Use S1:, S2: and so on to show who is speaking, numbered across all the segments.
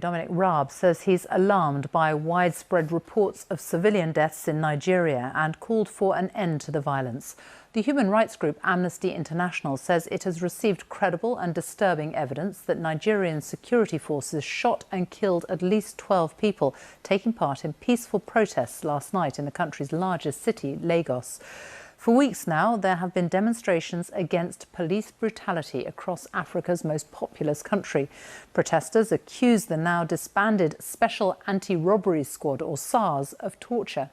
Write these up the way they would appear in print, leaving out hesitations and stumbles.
S1: Dominic Raab says he's alarmed by widespread reports of civilian deaths in Nigeria and called for an end to the violence. The human rights group Amnesty International says it has received credible and disturbing evidence that Nigerian security forces shot and killed at least 12 people taking part in peaceful protests last night in the country's largest city, Lagos. For weeks now, there have been demonstrations against police brutality across Africa's most populous country. Protesters accuse the now disbanded Special Anti-Robbery Squad, or SARS, of torture.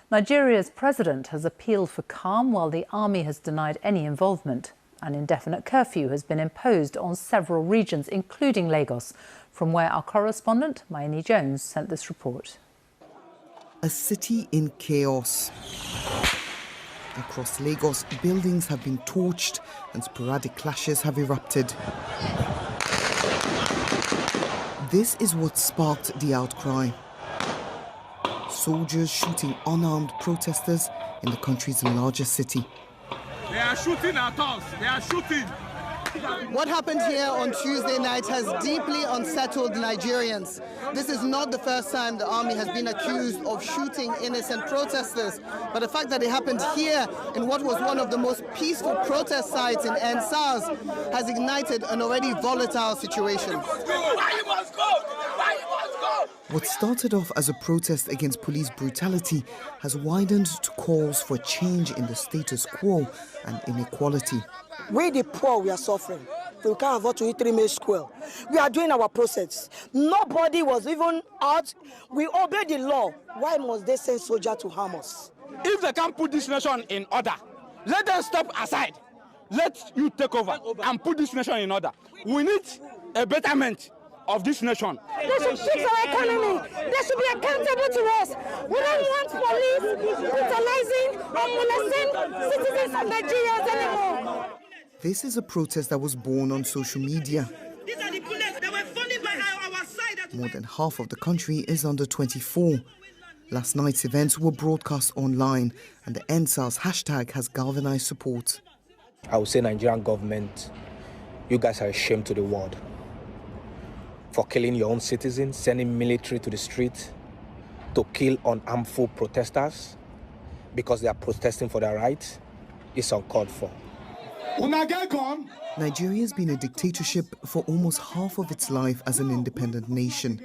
S1: Nigeria's president has appealed for calm while the army has denied any involvement. An indefinite curfew has been imposed on several regions, including Lagos, from where our correspondent, Mayeni Jones, sent this report.
S2: A city in chaos. Across Lagos, buildings have been torched and sporadic clashes have erupted. This is what sparked the outcry. Soldiers shooting unarmed protesters in the country's largest city.
S3: They are shooting at us. They are shooting.
S4: What happened here on Tuesday night has deeply unsettled Nigerians. This is not the first time the army has been accused of shooting innocent protesters, but the fact that it happened here in what was one of the most peaceful protest sites in SARS has ignited an already volatile situation.
S2: What started off as a protest against police brutality has widened to calls for change in the status quo and inequality.
S5: We the poor, we are suffering. We can't afford to eat 3 meals square. We are doing our process. Nobody was even out. We obey the law. Why must they send soldiers to harm us?
S3: If they can't put this nation in order, let them step aside. Let you take over and put this nation in order. We need a betterment of this nation.
S6: They should fix our economy. They should be accountable to us. We don't want police brutalizing or molesting citizens of Nigeria anymore.
S2: This is a protest that was born on social media.
S6: These are the bullets that were funded by our side.
S2: More than half of the country is under 24. Last night's events were broadcast online, and the EndSARS hashtag has galvanized support.
S7: I would say, Nigerian government, you guys are a shame to the world. For killing your own citizens, sending military to the street to kill unarmed protesters because they are protesting for their rights is uncalled for.
S2: Nigeria has been a dictatorship for almost half of its life as an independent nation.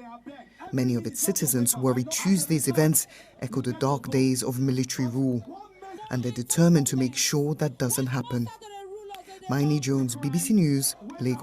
S2: Many of its citizens worry Tuesday's events echo the dark days of military rule, and they're determined to make sure that doesn't happen. Mayeni Jones, BBC News, Lagos.